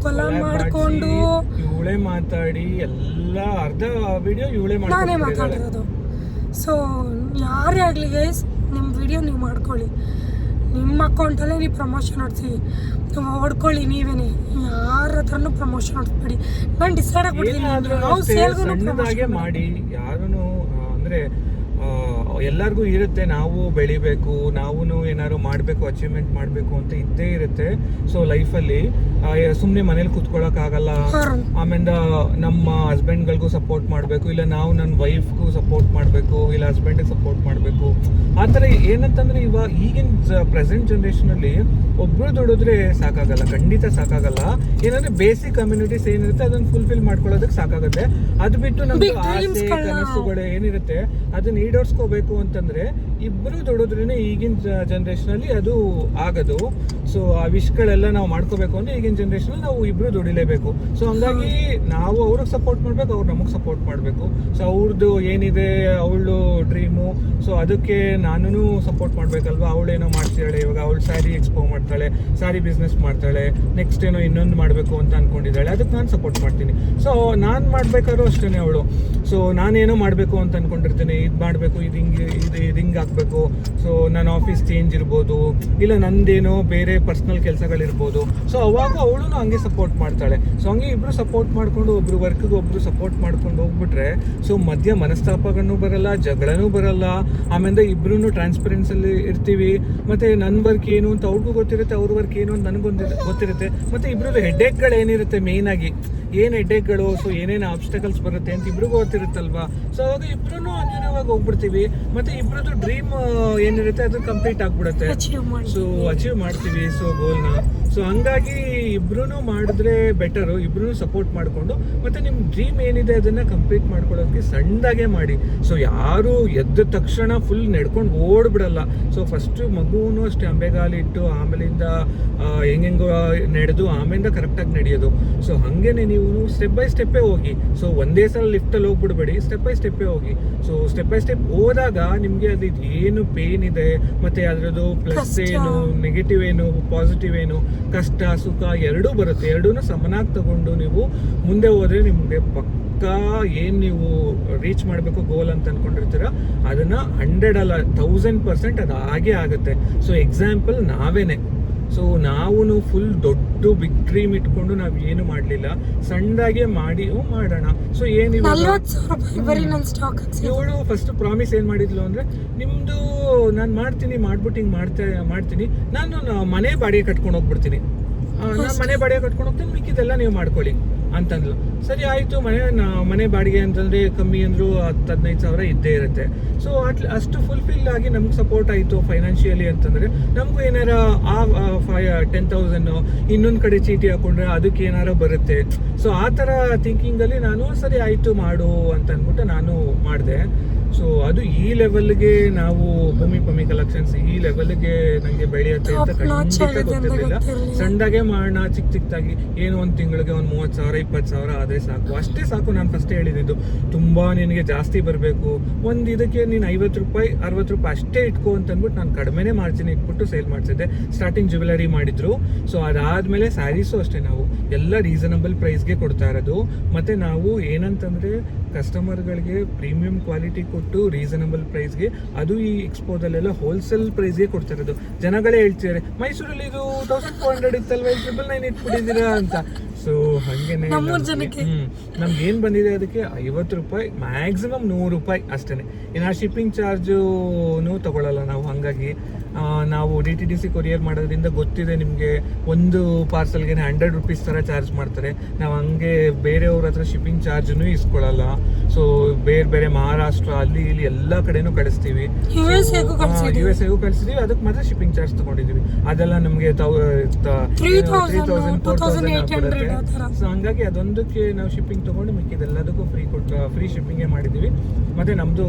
ಕೊಲಾಬ್ ಮಾಡಿಕೊಂಡು ಇವಳೇ ಮಾತಾಡಿ ಎಲ್ಲ ಅರ್ಧ ವಿಡಿಯೋ ಇವಳೇ ನಾನೇ ಮಾತಾಡಿರೋದು. ಸೊ ಯಾರೇ ಆಗಲಿ ಗೈಸ್, ನಿಮ್ಮ ವಿಡಿಯೋ ನೀವು ಮಾಡ್ಕೊಳ್ಳಿ, ನಿಮ್ಮ ಅಕೌಂಟಲ್ಲೇ ನೀವು ಪ್ರಮೋಷನ್ ಹೊಡ್ಕೊಳ್ಳಿ ನೀವೇನೆ. ಯಾರ ಹತ್ರನೂ ಪ್ರಮೋಷನ್ ಹೊಡ್ಸ್ಬೇಡಿ. ನಾನು ಡಿಸೈಡ್ ಆಗ್ಬಿಡ್ತೀನಿ, ನಾವು ಸೇಲ್ಗೂ ಮಾಡಿ. ಯಾರೂ ಅಂದರೆ ಎಲ್ಲರಿಗೂ ಇರುತ್ತೆ, ನಾವು ಬೆಳಿಬೇಕು, ನಾವು ಏನಾದ್ರು ಮಾಡಬೇಕು, ಅಚೀವ್ಮೆಂಟ್ ಮಾಡಬೇಕು ಅಂತ ಇದ್ದೇ ಇರುತ್ತೆ. ಸೊ ಲೈಫಲ್ಲಿ ಸುಮ್ಮನೆ ಮನೇಲಿ ಕೂತ್ಕೊಳ್ಳೋಕ್ಕಾಗಲ್ಲ, ಆಮೇಲೆ ನಮ್ಮ ಹಸ್ಬೆಂಡ್ಗಳಿಗೂ ಸಪೋರ್ಟ್ ಮಾಡಬೇಕು, ಇಲ್ಲ ನಾವು ನನ್ನ ವೈಫ್ಗೂ ಸಪೋರ್ಟ್ ಮಾಡಬೇಕು, ಇಲ್ಲ ಹಸ್ಬೆಂಡಿಗೆ ಸಪೋರ್ಟ್ ಮಾಡಬೇಕು. ಆ ಥರ ಏನಂತಂದರೆ ಈಗಿನ ಪ್ರೆಸೆಂಟ್ ಜನ್ರೇಷನಲ್ಲಿ ಒಬ್ಬರು ದುಡಿದ್ರೆ ಸಾಕಾಗಲ್ಲ, ಖಂಡಿತ ಸಾಕಾಗಲ್ಲ. ಏನಂದರೆ ಬೇಸಿಕ್ ಕಮ್ಯುನಿಟೀಸ್ ಏನಿರುತ್ತೆ ಅದನ್ನು ಫುಲ್ಫಿಲ್ ಮಾಡ್ಕೊಳ್ಳೋದಕ್ಕೆ ಸಾಕಾಗುತ್ತೆ. ಅದು ಬಿಟ್ಟು ನಮ್ಗೆ ಆಸೆ ಕನಸುಗಳು ಏನಿರುತ್ತೆ ಅದನ್ನ ಈಡೇರಿಸ್ಕೋಬೇಕು ಅಂತಂದರೆ ಇಬ್ಬರು ದುಡಿದ್ರೇ ಈಗಿನ ಜನ್ರೇಷನಲ್ಲಿ ಅದು ಆಗೋದು. ಸೊ ಆ ವಿಷ್ಗಳೆಲ್ಲ ನಾವು ಮಾಡ್ಕೋಬೇಕು ಅಂದರೆ ಈಗಿನ ಜನ್ರೇಷನಲ್ಲಿ ನಾವು ಇಬ್ಬರು ದುಡಿಲೇಬೇಕು. ಸೊ ಹಂಗಾಗಿ ನಾವು ಅವ್ರಿಗೆ ಸಪೋರ್ಟ್ ಮಾಡಬೇಕು, ಅವ್ರು ನಮಗೆ ಸಪೋರ್ಟ್ ಮಾಡಬೇಕು. ಸೊ ಅವ್ರದ್ದು ಏನಿದೆ ಅವಳು ಡ್ರೀಮು, ಸೊ ಅದಕ್ಕೆ ನಾನು ಸಪೋರ್ಟ್ ಮಾಡಬೇಕಲ್ವಾ. ಅವಳೇನೋ ಮಾಡ್ತಾಳೆ, ಇವಾಗ ಅವಳು ಸ್ಯಾರಿ ಎಕ್ಸ್ಪೋ ಮಾಡ್ತಾಳೆ, ಸ್ಯಾರಿ ಬಿಸ್ನೆಸ್ ಮಾಡ್ತಾಳೆ, ನೆಕ್ಸ್ಟ್ ಏನೋ ಇನ್ನೊಂದು ಮಾಡಬೇಕು ಅಂತ ಅಂದ್ಕೊಂಡಿದ್ದಾಳೆ, ಅದಕ್ಕೆ ನಾನು ಸಪೋರ್ಟ್ ಮಾಡ್ತೀನಿ. ಸೊ ನಾನು ಮಾಡಬೇಕಾದ್ರೂ ಅಷ್ಟೇ ಅವಳು. ಸೊ ನಾನೇನೋ ಮಾಡಬೇಕು ಅಂತ ಅಂದ್ಕೊಂಡಿರ್ತೀನಿ, ಇದು ಮಾಡಬೇಕು, ಇದು ಹಿಂಗೆ ಹಾಕಬೇಕು. ಸೊ ನನ್ನ ಆಫೀಸ್ ಚೇಂಜ್ ಇರ್ಬೋದು, ಇಲ್ಲ ನಂದೇನೋ ಬೇರೆ ಪರ್ಸ್ನಲ್ ಕೆಲಸಗಳಿರ್ಬೋದು. ಸೊ ಅವಾಗ ಅವಳು ಹಂಗೆ ಸಪೋರ್ಟ್ ಮಾಡ್ತಾಳೆ. ಸೊ ಹಂಗೆ ಇಬ್ಬರು ಸಪೋರ್ಟ್ ಮಾಡಿಕೊಂಡು ಒಬ್ರು ವರ್ಕ್ಗೆ ಒಬ್ರು ಸಪೋರ್ಟ್ ಮಾಡ್ಕೊಂಡು ಹೋಗ್ಬಿಟ್ರೆ ಸೊ ಮಧ್ಯ ಮನಸ್ತಾಪಗಳೂ ಬರಲ್ಲ, ಜಗಳನೂ ಬರಲ್ಲ. ಆಮೇಲೆ ಇಬ್ರು ಟ್ರಾನ್ಸ್ಪರೆನ್ಸಲ್ಲಿ ಇರ್ತೀವಿ. ಮತ್ತು ನನ್ನ ವರ್ಕ್ ಏನು ಅಂತ ಅವ್ರಿಗೂ ಗೊತ್ತಿರುತ್ತೆ, ಅವ್ರ ವರ್ಕ್ ಏನು ಅಂತ ನನಗೂ ಗೊತ್ತಿರುತ್ತೆ. ಮತ್ತು ಇಬ್ಬರದ್ದು ಹೆಡ್ಏಕ್ಗಳು ಏನಿರುತ್ತೆ, ಮೇಯ್ನಾಗಿ ಏನು ಹೆಡ್ಏಕ್ಗಳು, ಸೊ ಏನೇನು ಆಬ್ಸ್ಟಕಲ್ಸ್ ಬರುತ್ತೆ ಅಂತ ಇಬ್ರಿಗೂ ಗೊತ್ತಿರುತ್ತಲ್ವಾ. ಸೊ ಅವಾಗ ಇಬ್ರು ಅನ್ಯೂನ್ಯವಾಗಿ ಹೋಗ್ಬಿಡ್ತೀವಿ. ಮತ್ತು ಇಬ್ಬರದ್ದು ಡ್ರೀಮ್ ಏನಿರುತ್ತೆ ಅದು ಕಂಪ್ಲೀಟ್ ಆಗಿಬಿಡುತ್ತೆ. ಸೊ ಅಚೀವ್ ಮಾಡ್ತೀವಿ ಸೊ ಗೋಲ್ನ. ಸೊ ಹಂಗಾಗಿ ಇಬ್ರು ಮಾಡಿದ್ರೆ ಬೆಟರು, ಇಬ್ರು ಸಪೋರ್ಟ್ ಮಾಡಿಕೊಂಡು ಮತ್ತು ನಿಮ್ಮ ಡ್ರೀಮ್ ಏನಿದೆ ಅದನ್ನು ಕಂಪ್ಲೀಟ್ ಮಾಡ್ಕೊಳ್ಳೋಕ್ಕೆ ಸಣ್ಣದಾಗೆ ಮಾಡಿ. ಸೊ ಯಾರು ಎದ್ದ ತಕ್ಷಣ ಫುಲ್ ನಡ್ಕೊಂಡು ಓಡ್ಬಿಡಲ್ಲ. ಸೊ ಫಸ್ಟು ಮಗುವೂ ಅಷ್ಟೇ ಅಂಬೆಗಾಲಿಟ್ಟು ಆಮೇಲಿಂದ ಹೆಂಗೆಂಗೋ ನಡೆದು ಆಮೇಲಿಂದ ಕರೆಕ್ಟಾಗಿ ನಡೆಯೋದು. ಸೊ ಹಾಗೇನೆ ನೀವು ಸ್ಟೆಪ್ ಬೈ ಸ್ಟೆಪ್ಪೇ ಹೋಗಿ. ಸೊ ಒಂದೇ ಸಲ ಲಿಫ್ಟಲ್ಲಿ ಹೋಗ್ಬಿಡ್ಬೇಡಿ, ಸ್ಟೆಪ್ ಬೈ ಸ್ಟೆಪ್ಪೇ ಹೋಗಿ. ಸೊ ಸ್ಟೆಪ್ ಬೈ ಸ್ಟೆಪ್ ಹೋದಾಗ ನಿಮಗೆ ಅದು ಏನು ಪೇನ್ ಇದೆ, ಮತ್ತು ಅದರದ್ದು ಪ್ಲಸ್ ಏನು, ನೆಗೆಟಿವ್ ಏನು, ಪಾಸಿಟಿವ್ ಏನು, ಕಷ್ಟ ಸುಖ ಎರಡೂ ಬರುತ್ತೆ. ಎರಡೂ ಸಮನಾಗಿ ತಗೊಂಡು ನೀವು ಮುಂದೆ ಹೋದರೆ ನಿಮಗೆ ಪಕ್ಕಾ ಏನು ನೀವು ರೀಚ್ ಮಾಡಬೇಕು ಗೋಲ್ ಅಂತ ಅಂದ್ಕೊಂಡಿರ್ತೀರ ಅದನ್ನು 100 ಅಲ್ಲ 1000% ಅದು ಹಾಗೇ ಆಗುತ್ತೆ. ಸೊ ಎಕ್ಸಾಂಪಲ್ ನಾವೇನೆ. ಸೊ ನಾವು ಫುಲ್ ದೊಡ್ಡ ಬಿಗ್ ಡ್ರೀಮ್ ಇಟ್ಕೊಂಡು ನಾವು ಏನು ಮಾಡಲಿಲ್ಲ, ಸಣ್ಣದಾಗೆ ಮಾಡಿ ಮಾಡೋಣ. ಸೊ ಏನಿಲ್ಲ ಇವಳು ಫಸ್ಟ್ ಪ್ರಾಮಿಸ್ ಏನು ಮಾಡಿದ್ಲು ಅಂದರೆ, ನಿಮ್ಮದು ನಾನು ಮಾಡ್ಬಿಟ್ಟು ಹಿಂಗೆ ಮಾಡ್ತೀನಿ, ನಾನು ಮನೆ ಬಾಡಿಗೆ ಕಟ್ಕೊಂಡು ಹೋಗ್ಬಿಡ್ತೀನಿ, ನಾನು ಮನೆ ಬಾಡಿಗೆ ಕಟ್ಕೊಂಡು ಹೋಗ್ತೀನಿ, ಮಿಕ್ಕಿದೆಲ್ಲ ನೀವು ಮಾಡ್ಕೊಳ್ಳಿ ಅಂತಂದ್ಲು. ಸರಿ ಆಯಿತು. ಮನೆ ಬಾಡಿಗೆ ಅಂತಂದರೆ ಕಮ್ಮಿ ಅಂದರೂ 10-15 ಸಾವಿರ ಇದ್ದೇ ಇರುತ್ತೆ. ಸೊ ಅಷ್ಟು ಫುಲ್ಫಿಲ್ ಆಗಿ ನಮ್ಗೆ ಸಪೋರ್ಟ್ ಆಯಿತು ಫೈನಾನ್ಷಿಯಲಿ ಅಂತಂದರೆ ನಮಗೂ ಏನಾರ 10,000 ಇನ್ನೊಂದು ಕಡೆ ಚೀಟಿ ಹಾಕೊಂಡ್ರೆ ಅದಕ್ಕೆ ಏನಾರ ಬರುತ್ತೆ. ಸೊ ಆ ಥರ ಥಿಂಕಿಂಗಲ್ಲಿ ನಾನು ಸರಿ ಆಯಿತು ಮಾಡು ಅಂತ ಅಂದ್ಬಿಟ್ಟು ನಾನು ಮಾಡಿದೆ. ಸೊ ಅದು ಈ ಲೆವೆಲ್ಗೆ ನಾವು ಭೂಮಿ ಕಲೆಕ್ಷನ್ಸ್ ಈ ಲೆವೆಲ್ಗೆ ನನಗೆ ಬೆಳೆಯುತ್ತೆ ಅಂತ ಖಂಡಿತ ಗೊತ್ತಿರಲಿಲ್ಲ. ಸಣ್ಣದಾಗೆ ಮಾಡೋಣ, ಚಿಕ್ಕದಾಗಿ ಏನು ಒಂದು ತಿಂಗಳಿಗೆ ಒಂದು 30,000 20,000 ಆದರೆ ಸಾಕು, ಅಷ್ಟೇ ಸಾಕು. ನಾನು ಫಸ್ಟೇ ಹೇಳಿದ್ದು ತುಂಬ ನಿನಗೆ ಜಾಸ್ತಿ ಬರಬೇಕು, ಒಂದು ಇದಕ್ಕೆ ನೀನು 50 ರೂಪಾಯಿ 60 ರೂಪಾಯಿ ಅಷ್ಟೇ ಇಟ್ಕೋ ಅಂತ ಅಂದ್ಬಿಟ್ಟು ನಾನು ಕಡಿಮೆನೇ ಮಾರ್ಜಿನ್ ಇಟ್ಬಿಟ್ಟು ಸೇಲ್ ಮಾಡ್ತಿದ್ದೆ. ಸ್ಟಾರ್ಟಿಂಗ್ ಜ್ಯುವೆಲರಿ ಮಾಡಿದ್ರು. ಸೊ ಅದಾದಮೇಲೆ ಸ್ಯಾರೀಸು ಅಷ್ಟೇ ನಾವು ಎಲ್ಲ ರೀಸನಬಲ್ ಪ್ರೈಸ್ಗೆ ಕೊಡ್ತಾ ಇರೋದು. ಮತ್ತು ನಾವು ಏನಂತಂದರೆ ಕಸ್ಟಮರ್ಗಳಿಗೆ ಪ್ರೀಮಿಯಂ ಕ್ವಾಲಿಟಿ ಕೊಟ್ಟು ರೀಸನಬಲ್ ಪ್ರೈಸ್ಗೆ, ಅದು ಈ ಎಕ್ಸ್ಪೋದಲ್ಲೆಲ್ಲ ಹೋಲ್ಸೇಲ್ ಪ್ರೈಸ್ಗೆ ಕೊಡ್ತಾ ಇರೋದು. ಜನಗಳೇ ಹೇಳ್ತಿದ್ದಾರೆ ಮೈಸೂರಲ್ಲಿ ಇದು 1400 ಇತ್ತಲ್ವ, 999 ಇಟ್ಬಿಟ್ಟಿದ್ದೀರಾ ಅಂತ. ಸೊ ಹಾಗೇನೆ ನಮ್ಗೆ ಏನು ಬಂದಿದೆ ಅದಕ್ಕೆ 50 ರೂಪಾಯಿ, ಮ್ಯಾಕ್ಸಿಮಮ್ 100 ರೂಪಾಯಿ ಅಷ್ಟೇ. ಇನ್ನು ಶಿಪ್ಪಿಂಗ್ ಚಾರ್ಜು ತಗೊಳ್ಳಲ್ಲ ನಾವು. ಹಾಗಾಗಿ ನಾವು DTDC ಕೊರಿಯರ್ ಮಾಡೋದ್ರಿಂದ ಗೊತ್ತಿದೆ ನಿಮಗೆ, ಒಂದು ಪಾರ್ಸಲ್ಗೆ 100 ರೂಪೀಸ್ ಥರ ಚಾರ್ಜ್ ಮಾಡ್ತಾರೆ. ನಾವು ಹಂಗೆ ಬೇರೆಯವ್ರ ಹತ್ರ ಶಿಪ್ಪಿಂಗ್ ಚಾರ್ಜನ್ನು ಇಸ್ಕೊಳ್ಳಲ್ಲ. ಸೊ ಬೇರೆ ಮಹಾರಾಷ್ಟ್ರ ಅಲ್ಲಿ ಇಲ್ಲಿ ಎಲ್ಲ ಕಡೆನೂ ಕಳಿಸ್ತೀವಿ, USA ಕಳಿಸ್ತೀವಿ. ಅದಕ್ಕೆ ಮಾತ್ರ ಶಿಪ್ಪಿಂಗ್ ಚಾರ್ಜ್ ತಗೊಂಡಿದ್ದೀವಿ. ಅದೆಲ್ಲ ನಮಗೆ 3,000-4,000 ಸೊ ಹಂಗಾಗಿ ಅದೊಂದಕ್ಕೆ ನಾವು ಶಿಪ್ಪಿಂಗ್ ತೊಗೊಂಡು ಮಿಕ್ಕಿದೆಲ್ಲದಕ್ಕೂ ಫ್ರೀ ಶಿಪ್ಪಿಂಗೇ ಮಾಡಿದ್ದೀವಿ. ಮತ್ತು ನಮ್ಮದು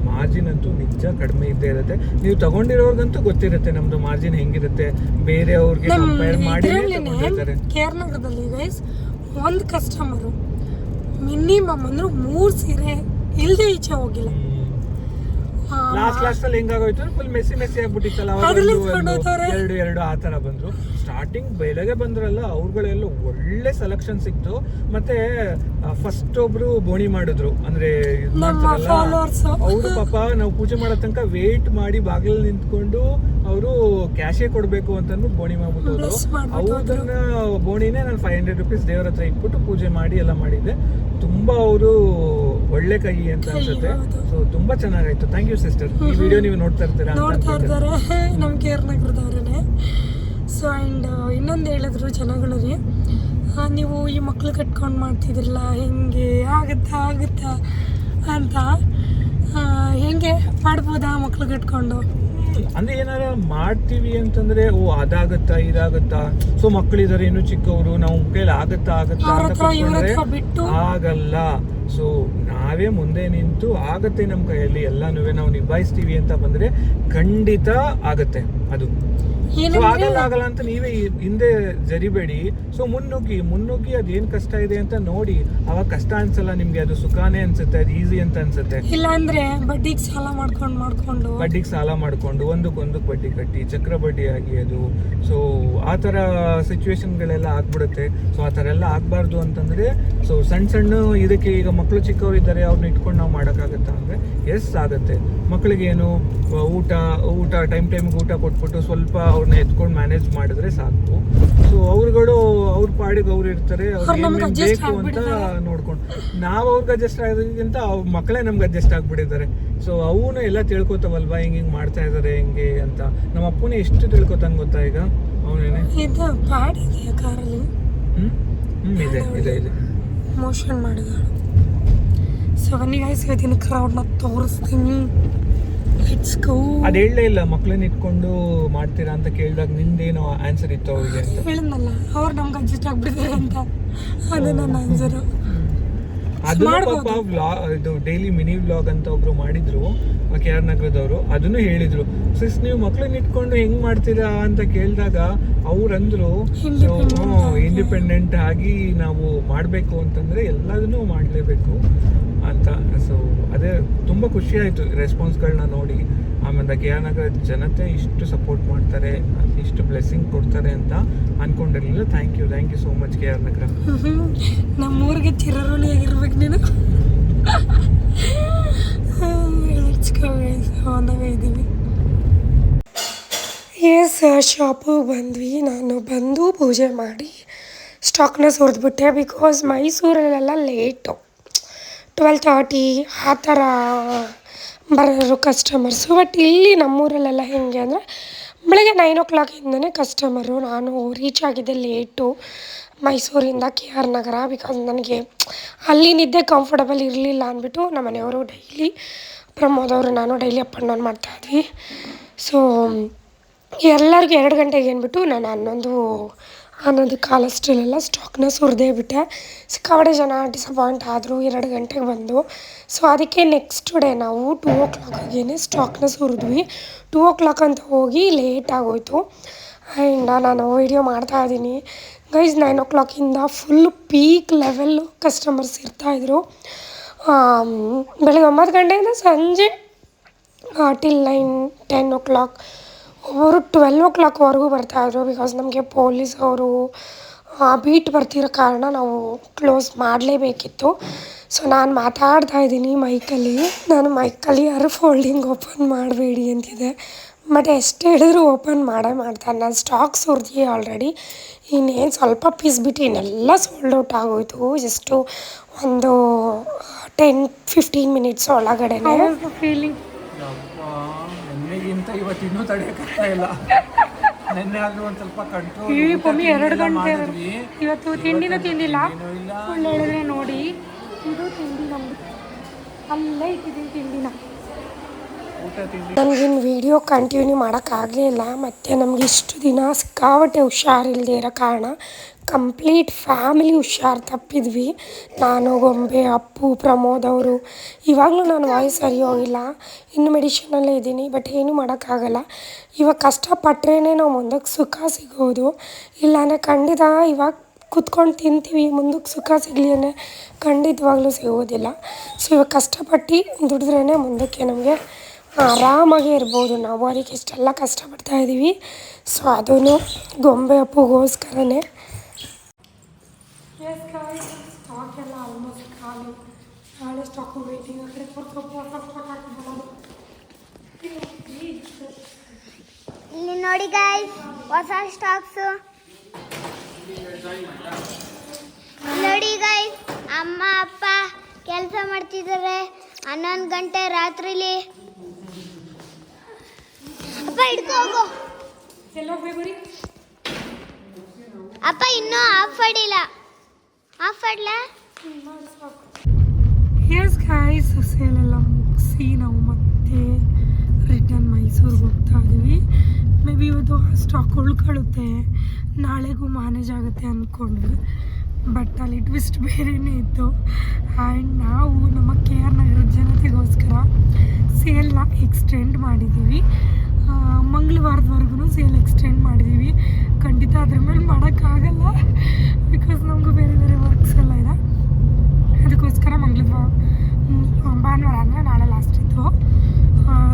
ಮಾರ್ಜಿನ್ ಅಂತೂ ನಿಜ ಕಡಿಮೆ ಇದ್ದೇ ಇರುತ್ತೆ. ನೀವು ತಗೊಂಡಿರೋರ್ಗಂತೂ ಗೊತ್ತಿರುತ್ತೆ ನಮ್ಮದು ಮಾರ್ಜಿನ್ ಹೆಂಗಿರುತ್ತೆ, ಬೇರೆಯವ್ರಿಗೆ ಕಂಪೇರ್ ಮಾಡಿ ತಗೊಂಡಿರ್ತಾರೆ. ಕೇರ್ನಗರದಲ್ಲಿ ಗೈಸ್ ಒಂದು ಕಸ್ಟಮರು ಮಿನಿಮಮ್ ಅಂದ್ರೆ 3 ಸೀರೆ ಇಲ್ಲದೆ ಈಚೆ ಹೋಗಿಲ್ಲ. ಲಾಸ್ಟ್ ಅಲ್ಲಿ ಹೆಂಗಾಗೋಯ್ತು, ಫುಲ್ ಮೆಸ್ಸಿ ಆಗ್ಬಿಟ್ಟಿತ್ತಲ್ಲ, ಎರಡು ಆ ತರ ಬಂದ್ರು. ಸ್ಟಾರ್ಟಿಂಗ್ ಬೆಳಗ್ಗೆ ಬಂದ್ರಲ್ಲ ಅವ್ರುಗಳೆಲ್ಲ ಒಳ್ಳೆ ಸೆಲೆಕ್ಷನ್ ಸಿಕ್ತು. ಮತ್ತೆ ಫಸ್ಟ್ ಒಬ್ರು ಬೋಣಿ ಮಾಡಿದ್ರು, ಅಂದ್ರೆ ಅವರು ಪಾಪ ನಾವು ಪೂಜೆ ಮಾಡೋ ತನಕ ವೇಟ್ ಮಾಡಿ ಬಾಗಿಲಲ್ಲಿ ನಿಂತ್ಕೊಂಡು ಅವರು ಕ್ಯಾಶೇ ಕೊಡ್ಬೇಕು ಅಂತಂದು ಬೋಣಿ ಮಾಡ್ಬಿಟ್ಟು ಅವ್ರದನ್ನ ಬೋಣಿನೇ ನಾನು 500 ರೂಪೀಸ್ ದೇವ್ರ ಹತ್ರ ಇಟ್ಬಿಟ್ಟು ಪೂಜೆ ಮಾಡಿ ಎಲ್ಲ ಮಾಡಿದ್ದೆ. ತುಂಬಾ ಅವರು ಒಳ್ಳೆ ಕೈ ಅಂತ ಅನ್ಸುತ್ತೆ. ಸೊ ತುಂಬಾ ಚೆನ್ನಾಗಾಯ್ತು. Thank you sister. ಈ ವಿಡಿಯೋ ನೀವು ನೋಡ್ತಾ ಇರ್ತಾರೆ ನಮ್ಮ ಕೇರ್ನಗರದವ್ರೇ. ಸೊ ಆ್ಯಂಡ್ ಇನ್ನೊಂದು ಹೇಳಿದ್ರು ಜನಗಳು ರೀ, ನೀವು ಈ ಮಕ್ಳು ಕಟ್ಕೊಂಡು ಮಾಡ್ತಿದ್ರಲ್ಲ ಹೆಂಗೆ ಆಗುತ್ತಾ ಅಂತ ಹೆಂಗೆ ಮಾಡ್ಬೋದಾ ಮಕ್ಳು ಕಟ್ಕೊಂಡು? ಅಂದ್ರೆ ಏನಾರ ಮಾಡ್ತೀವಿ ಅಂತಂದ್ರೆ ಓ ಅದಾಗತ್ತಾ ಇದಾಗತ್ತಾ, ಸೊ ಮಕ್ಕಳಿದಾರೆ ಇನ್ನು ಚಿಕ್ಕವರು, ನಾವು ಕೈಲಿ ಆಗತ್ತಾ ಅಂತ ಕೂತ್ಕೊಂಡ್ರೆ ಆಗಲ್ಲ. ಸೊ ನಾವೇ ಮುಂದೆ ನಿಂತು ಆಗತ್ತೆ ನಮ್ಮ ಕೈಯಲ್ಲಿ ಎಲ್ಲಾನು ನಾವು ನಿಭಾಯಿಸ್ತೀವಿ ಅಂತ ಬಂದ್ರೆ ಖಂಡಿತ ಆಗತ್ತೆ ಅದು. ಸೊ ಆಗಲ್ಲ ಅಂತ ನೀವೇ ಹಿಂದೆ ಜರಿಬೇಡಿ. ಸೊ ಮುನ್ನುಗ್ಗಿ ಅದೇನ್ ಕಷ್ಟ ಇದೆ ಅಂತ ನೋಡಿ. ಅವಾಗ ಕಷ್ಟ ಅನ್ಸಲ್ಲ ನಿಮ್ಗೆ, ಅದು ಸುಖಾನೇ ಅನ್ಸುತ್ತೆ, ಅದು ಈಸಿ ಅಂತ ಅನ್ಸುತ್ತೆ. ಇಲ್ಲ ಅಂದ್ರೆ ಬಡ್ಡಿಗೆ ಸಾಲ ಮಾಡ್ಕೊಂಡು ಒಂದಕ್ಕೊಂದಕ್ಕೆ ಬಡ್ಡಿ ಕಟ್ಟಿ ಚಕ್ರ ಬಡ್ಡಿ ಆಗಿ ಅದು. ಸೊ ಆ ತರ ಸಿಚುವೇಶನ್ಗಳೆಲ್ಲ ಆಗ್ಬಿಡುತ್ತೆ. ಸೊ ಆ ತರ ಎಲ್ಲ ಆಗ್ಬಾರ್ದು ಅಂತಂದ್ರೆ ಸೊ ಸಣ್ಣ ಇದಕ್ಕೆ ಈಗ ಮಕ್ಕಳು ಚಿಕ್ಕವರು ಇದ್ದಾರೆ, ಅವ್ರನ್ನ ಇಟ್ಕೊಂಡು ನಾವು ಮಾಡೋಕ್ಕಾಗತ್ತಾ ಅಂದ್ರೆ ಎಸ್ ಆಗತ್ತೆ. ಮಕ್ಕಳಿಗೆ ಏನು ಊಟ ಟೈಮ್ಗೆ ಊಟ ಕೊಟ್ಬಿಟ್ಟು ಸ್ವಲ್ಪ ಅವ್ರನ್ನ ಎತ್ಕೊಂಡು ಮ್ಯಾನೇಜ್ ಮಾಡಿದ್ರೆ ಸಾಕು. ಸೊ ಅವ್ರುಗಳು ಅವ್ರ ಪಾಡಿಗೆ ಅವ್ರು ಇರ್ತಾರೆ, ಅವ್ರಿಗೆ ಬೇಕು ಅಂತ ನೋಡ್ಕೊಂಡು ನಾವು ಅವ್ರಿಗೆ ಅಡ್ಜಸ್ಟ್ ಆಗೋದಕ್ಕಿಂತ ಅವ್ರ ಮಕ್ಕಳೇ ನಮ್ಗೆ ಅಡ್ಜಸ್ಟ್ ಆಗ್ಬಿಟ್ಟಿದ್ದಾರೆ. ಸೊ ಅವನು ಎಲ್ಲ ತಿಳ್ಕೊತಾವಲ್ವಾ ಹಿಂಗೆ ಮಾಡ್ತಾ ಇದಾರೆ ಹೆಂಗೆ ಅಂತ. ನಮ್ಮ ಅಪ್ಪನೇ ಎಷ್ಟು ತಿಳ್ಕೊತಾನ ಗೊತ್ತಾ ಈಗ ಅವನೇನೆ. ಇದೆ ಮೋಷನ್ ಮಾಡಿದ. ಸೊ ಬನ್ನಿ ಗೈಸ್, ಇವತ್ತಿನ ಕ್ರೌಡ್ನ ತೋರಿಸ್ತೀನಿ. ಅದ್ ಹೇಳಲೇ ಇಲ್ಲ ಮಕ್ಳನ್ನ ಇಟ್ಕೊಂಡು ಮಾಡ್ತೀರಾ ಅಂತ ಕೇಳಿದಾಗ ನಿಂದೇನೋ ಆನ್ಸರ್ ಇತ್ತು ಅವ್ರಿಗೆ ಅಂತ ಹೇಳಿದ್ನಲ್ಲ, ಅವ್ರು ನಮ್ಗೆ ಅಡ್ಜಸ್ಟ್ ಆಗ್ಬಿಟ್ಟಿದ್ದಾರೆ ಅಂತ. ಅದು ನನ್ನ ಆನ್ಸರು. ಅದು ಪಾಪ ಇದು ಡೈಲಿ ಮಿನಿ ವ್ಲಾಗ್ ಅಂತ ಒಬ್ರು ಮಾಡಿದ್ರು KR ನಗರದವರು. ಅದನ್ನು ಹೇಳಿದ್ರು, ಸಿಸ್ ನೀವು ಮಕ್ಳನ್ನ ಇಟ್ಕೊಂಡು ಹೆಂಗ್ ಮಾಡ್ತೀರಾ ಅಂತ ಕೇಳಿದಾಗ ಅವ್ರಂದ್ರು ಇಂಡಿಪೆಂಡೆಂಟ್ ಆಗಿ ನಾವು ಮಾಡ್ಬೇಕು ಅಂತಂದ್ರೆ ಎಲ್ಲದನ್ನೂ ಮಾಡ್ಲೇಬೇಕು ಅಂತ. ಸೊ ಅದೇ ತುಂಬಾ ಖುಷಿ ಆಯ್ತು ರೆಸ್ಪಾನ್ಸ್ಗಳನ್ನ ನೋಡಿ. ಆಮೇಲೆ KR ನಗರ ಜನತೆ ಇಷ್ಟು ಸಪೋರ್ಟ್ ಮಾಡ್ತಾರೆ, ಇಷ್ಟು ಬ್ಲೆಸ್ಸಿಂಗ್ ಕೊಡ್ತಾರೆ ಅಂತ ಅನ್ಕೊಂಡಿರ್ಲಿಲ್ಲ. Thank you so much KR Nagar. ನಮ್ಮೂರಿಗೆ ಚಿರಋಣಿಯಾಗಿರ್ಬೇಕು ನೀನು. ಇದ್ದೀವಿ. ಎಸ್, ಶಾಪಿಗೆ ಬಂದ್ವಿ. ನಾನು ಬಂದು ಪೂಜೆ ಮಾಡಿ ಸ್ಟಾಕ್ನ ಸುರಿದ್ಬಿಟ್ಟೆ. ಬಿಕಾಸ್ ಮೈಸೂರಲ್ಲೆಲ್ಲ ಲೇಟು, 12:30 ಆ ಥರ ಬರೋರು ಕಸ್ಟಮರ್ಸು. ಬಟ್ ಇಲ್ಲಿ ನಮ್ಮೂರಲ್ಲೆಲ್ಲ ಹೆಂಗೆ ಅಂದರೆ ಬೆಳಗ್ಗೆ 9 o'clock ಕಸ್ಟಮರು. ನಾನು ರೀಚ್ ಆಗಿದ್ದೆ ಲೇಟು ಮೈಸೂರಿಂದ KR ನಗರ. ಬಿಕಾಸ್ ನನಗೆ ಅಲ್ಲಿ ನಿದ್ದೆ ಕಂಫರ್ಟಬಲ್ ಇರಲಿಲ್ಲ ಅಂದ್ಬಿಟ್ಟು ನಮ್ಮ ಮನೆಯವರು ಡೈಲಿ ಪ್ರಮೋದವರು ನಾನು ಡೈಲಿ ಅಪ್ ಆ್ಯಂಡ್ ಡೌನ್ ಮಾಡ್ತಾಯಿದ್ವಿ. ಸೊ ಎಲ್ಲರಿಗೂ 2 ಗಂಟೆಗೆ ಅಂದ್ಬಿಟ್ಟು ನಾನು 11 ಕಾಲಷ್ಟರಲ್ಲೆಲ್ಲ ಸ್ಟಾಕ್ನ ಸುರಿದೇ ಬಿಟ್ಟೆ. ಸಿಕ್ಕಾಪಟ್ಟೆ ಜನ ಡಿಸಪಾಯಿಂಟ್ ಆದರು 2 ಗಂಟೆಗೆ ಬಂದು. ಸೊ ಅದಕ್ಕೆ ನೆಕ್ಸ್ಟ್ ಡೇ ನಾವು 2 o'clock ಸ್ಟಾಕ್ನ ಸುರಿದ್ವಿ. 2 o'clock ಅಂತ ಹೋಗಿ ಲೇಟ್ ಆಗೋಯಿತು. ಆ್ಯಂಡ್ ನಾನು ವೀಡಿಯೋ ಮಾಡ್ತಾಯಿದ್ದೀನಿ guys. 9 o'clock full peak level customers ಇರ್ತಾಯಿದ್ರು. ಬೆಳಗ್ಗೆ 9 ಗಂಟೆಯಿಂದ ಸಂಜೆ ಟಿಲ್ 9-10 o'clock. ಅವರು 12 o'clockವರೆಗೂ ಬರ್ತಾಯಿದ್ರು. ಬಿಕಾಸ್ ನಮಗೆ ಪೊಲೀಸ್ ಅವರು ಬೀಟ್ ಬರ್ತಿರೋ ಕಾರಣ ನಾವು ಕ್ಲೋಸ್ ಮಾಡಲೇಬೇಕಿತ್ತು. ಸೊ ನಾನು ಮಾತಾಡ್ತಾ ಇದ್ದೀನಿ ಮೈಕಲ್ಲಿ. ಯಾರು ಫೋಲ್ಡಿಂಗ್ ಓಪನ್ ಮಾಡಬೇಡಿ ಅಂತಿದೆ. ಬಟ್ ಎಷ್ಟು ಹೇಳಿದ್ರು ಓಪನ್ ಮಾಡ್ತಾನೆ. ನಾನು ಸ್ಟಾಕ್ ಸುರಿದಿ ಆಲ್ರೆಡಿ. ಇನ್ನೇನು ಸ್ವಲ್ಪ ಪೀಸ್ ಬಿಟ್ಟು ಇನ್ನೆಲ್ಲ ಸೋಲ್ಡ್ ಔಟ್ ಆಗೋಯ್ತು. ಜಸ್ಟು ಒಂದು 10-15 minutes ಒಳಗಡೆ. ಫೀಲಿಂಗ್ ನೆನ್ನೆಗಿಂತ ಇವತ್ತು ಇನ್ನೂ ತಡೆಯೋಕ್ಕಾಗ್ತಾ ಇಲ್ಲ. ನೆನ್ನೆ ಆದರೂ ಒಂದು ಸ್ವಲ್ಪ ಕಂಟ್ರೋಲ್. 2 ಗಂಟೆ ಇವತ್ತು ತಿಂಡಿನ ತಿಂದಿಲ್ಲ. ಸುಳ್ಳು ಹೇಳಿದ್ರೆ ನೋಡಿ, ಇದು ತಿಂಡಿ ನಮ್ಮದು, ಅಲ್ಲೇ ಇಟ್ಟಿದ್ದೀನಿ ತಿಂಡಿನ. ನನಗಿನ್ನು ವೀಡಿಯೋ ಕಂಟಿನ್ಯೂ ಮಾಡೋಕ್ಕಾಗಲಿಲ್ಲ. ಮತ್ತು ನಮಗೆ ಇಷ್ಟು ದಿನ ಸಿಕ್ಕಾಪಟ್ಟೆ ಹುಷಾರಿಲ್ಲದೆ ಇರೋ ಕಾರಣ ಕಂಪ್ಲೀಟ್ ಫ್ಯಾಮಿಲಿ ಹುಷಾರು ತಪ್ಪಿದ್ವಿ. ನಾನು, ಗೊಂಬೆ, ಅಪ್ಪು, ಪ್ರಮೋದ್ ಅವರು. ಇವಾಗಲೂ ನಾನು ವಾಯ್ಸ್ ಸರಿ ಹೋಗಿಲ್ಲ, ಇನ್ನು ಮೆಡಿಷನಲ್ಲೇ ಇದ್ದೀನಿ. ಬಟ್ ಏನೂ ಮಾಡೋಕ್ಕಾಗಲ್ಲ. ಇವಾಗ ಕಷ್ಟಪಟ್ಟರೆ ನಾವು ಮುಂದಕ್ಕೆ ಸುಖ ಸಿಗೋದು. ಇಲ್ಲಾಂದರೆ ಖಂಡಿತ ಇವಾಗ ಕೂತ್ಕೊಂಡು ತಿಂತೀವಿ, ಮುಂದಕ್ಕೆ ಸುಖ ಸಿಗಲಿ ಅಂದರೆ ಖಂಡಿತವಾಗ್ಲೂ ಸಿಗೋದಿಲ್ಲ. ಸೊ ಇವಾಗ ಕಷ್ಟಪಟ್ಟು ದುಡಿದ್ರೇ ಮುಂದಕ್ಕೆ ನಮಗೆ ಆರಾಮಾಗಿ ಇರ್ಬೋದು ನಾವು. ಅದಕ್ಕೆ ಇಷ್ಟೆಲ್ಲ ಕಷ್ಟಪಡ್ತಾಯಿದ್ದೀವಿ. ಸೊ ಅದೂ ಗೊಂಬೆ ಅಪ್ಪುಗೋಸ್ಕರನೇ. ಸ್ಟಾಕ್ ಎಲ್ಲ ಆಲ್ಮೋಸ್ಟ್ ಖಾಲಿ. ನಾಳೆ ಸ್ಟಾಕು ವೇಟಿಂಗ್. ಆ ಕಡೆ ಇಲ್ಲಿ ನೋಡಿ ಗೈಸ್, ಹೊಸ ಸ್ಟಾಕ್ಸು ನೋಡಿ ಗೈಸ್. ಅಮ್ಮ ಅಪ್ಪ ಕೆಲಸ ಮಾಡ್ತಿದ್ದಾರೆ 11 ಗಂಟೆ ರಾತ್ರಿಲಿ. ಅಪ್ಪ ಹಿಡ್ಕೊ ಹೋಗು. ಅಪ್ಪ ಇನ್ನೂ ಆಫ್ ಮಾಡಿಲ್ಲ. ಆಫ್ ಮಾಡ್ಲಾ? ಎಸ್ ಗಾಯ್ಸ್, ಸೇಲೆಲ್ಲ ಮುಗಿಸಿ ನಾವು ಮತ್ತೆ ರಿಟರ್ನ್ ಮೈಸೂರಿಗೆ ಹೋಗ್ತಾ ಇದ್ದೀವಿ. ಮೇ ಬಿ ಇವತ್ತು ಸ್ಟಾಕ್ ಉಳ್ಕೊಳ್ಳುತ್ತೆ, ನಾಳೆಗೂ ಮ್ಯಾನೇಜ್ ಆಗುತ್ತೆ ಅಂದ್ಕೊಂಡ್ವಿ. ಬಟ್ ಅಲ್ಲಿ ಟ್ವಿಸ್ಟ್ ಬೇರೆಯೇ ಇತ್ತು. ಆ್ಯಂಡ್ ನಾವು ನಮ್ಮ ಕೆ ಆರ್ ನಗರದ ಜನತೆಗೋಸ್ಕರ ಸೇಲ್ನ ಎಕ್ಸ್ಟೆಂಡ್ ಮಾಡಿದ್ದೀವಿ. ಮಂಗಳವಾರದವರೆಗೂ ಸೇಲ್ ಎಕ್ಸ್ಟೆಂಡ್ ಮಾಡಿದ್ದೀವಿ. ಖಂಡಿತ ಅದ್ರ ಮೇಲೆ ಮಾಡೋಕ್ಕಾಗಲ್ಲ, ಬಿಕಾಸ್ ನಮಗೂ ಬೇರೆ ಬೇರೆ ವರ್ಕ್ಸ್ ಎಲ್ಲ ಇದೆ. ಅದಕ್ಕೋಸ್ಕರ ಭಾನುವಾರ ಅಂದರೆ ನಾಳೆ ಲಾಸ್ಟ್ ಇತ್ತು,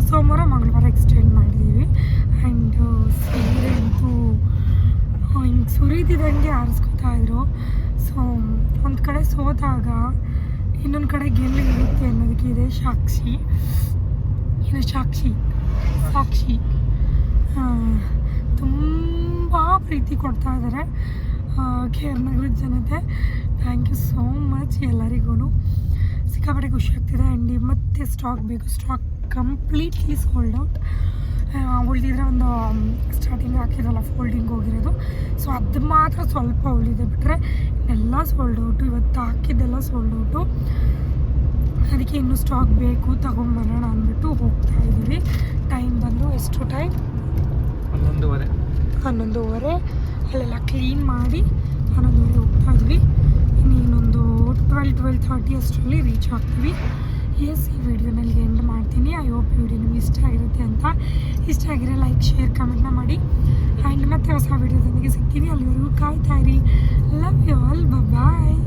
ಸೋಮವಾರ ಮಂಗಳವಾರ ಎಕ್ಸ್ಟೆಂಡ್ ಮಾಡಿದ್ದೀವಿ. ಆ್ಯಂಡ್ ಸೀರೆ ಅಂತೂ ಹಿಂಗೆ ಸುರಿದಿದ್ದಂಗೆ ಆರಿಸ್ಕೊತಾ ಇದ್ರು. ಸೊ ಒಂದು ಕಡೆ ಸೋತಾಗ ಇನ್ನೊಂದು ಕಡೆ ಗೆಲ್ಲಿ ಇರುತ್ತೆ ಅನ್ನೋದಕ್ಕೆ ಇದೆ ಸಾಕ್ಷಿ. ಇದು ಸಾಕ್ಷಿ ತುಂಬ ಪ್ರೀತಿ ಕೊಡ್ತಾ ಇದ್ದಾರೆ ಕೆ ಆರ್ ನಗರದ ಜನತೆ. ಥ್ಯಾಂಕ್ ಯು ಸೋ ಮಚ್ ಎಲ್ಲರಿಗೂ. ಸಿಕ್ಕಾಪಟ್ಟೆ ಖುಷಿ ಆಗ್ತಿದೆ. ಆ್ಯಂಡ್ ಮತ್ತೆ ಸ್ಟಾಕ್ ಬೇಕು. Stock completely sold out. ಉಳಿದಿದ್ರೆ ಒಂದು ಸ್ಟಾರ್ಟಿಂಗ್ ಹಾಕಿರಲ್ಲ ಫೋಲ್ಡಿಂಗ್ ಹೋಗಿರೋದು, ಸೊ ಅದು ಮಾತ್ರ ಸ್ವಲ್ಪ ಉಳಿದೆ, ಬಿಟ್ಟರೆ ಎಲ್ಲ ಸೋಲ್ಡ್ ಔಟು. ಇವತ್ತು ಹಾಕಿದ್ದೆಲ್ಲ ಸೋಲ್ಡ್ ಔಟು. ಅದಕ್ಕೆ ಇನ್ನೂ ಸ್ಟಾಕ್ ಬೇಕು, ತಗೊಂಬರೋಣ ಅಂದ್ಬಿಟ್ಟು ಹೋಗ್ತಾ ಇದ್ದೀವಿ. ಟೈಮ್ ಬಂದು ಎಷ್ಟು ಟೈಮ್? 11:30. ಅಲ್ಲೆಲ್ಲ ಕ್ಲೀನ್ ಮಾಡಿ 11:30 ಹೋಗ್ತಾ ಇದ್ವಿ. ಇನ್ನೊಂದು 12:30 ಅಷ್ಟರಲ್ಲಿ ರೀಚ್ ಆಗ್ತೀವಿ. ಎಸ್, ಈ ವಿಡಿಯೋನಲ್ಲಿ ಎಂಡ್ ಮಾಡ್ತೀನಿ. ಐ ಹೋಪ್ ಈ ವಿಡಿಯೋ ನಿಮ್ಗೆ ಇಷ್ಟ ಆಗಿರುತ್ತೆ ಅಂತ. ಇಷ್ಟ ಆಗಿರೋ ಲೈಕ್, ಶೇರ್, ಕಮೆಂಟ್ನ ಮಾಡಿ. ಆ್ಯಂಡ್ ಮತ್ತೆ ಹೊಸ ವಿಡಿಯೋದೊಂದಿಗೆ ಸಿಗ್ತೀನಿ. ಅಲ್ಲಿವರೆಗೂ ಕಾಯ್ತಾ ಇರಿ. Love you all. ಬಾಯ್.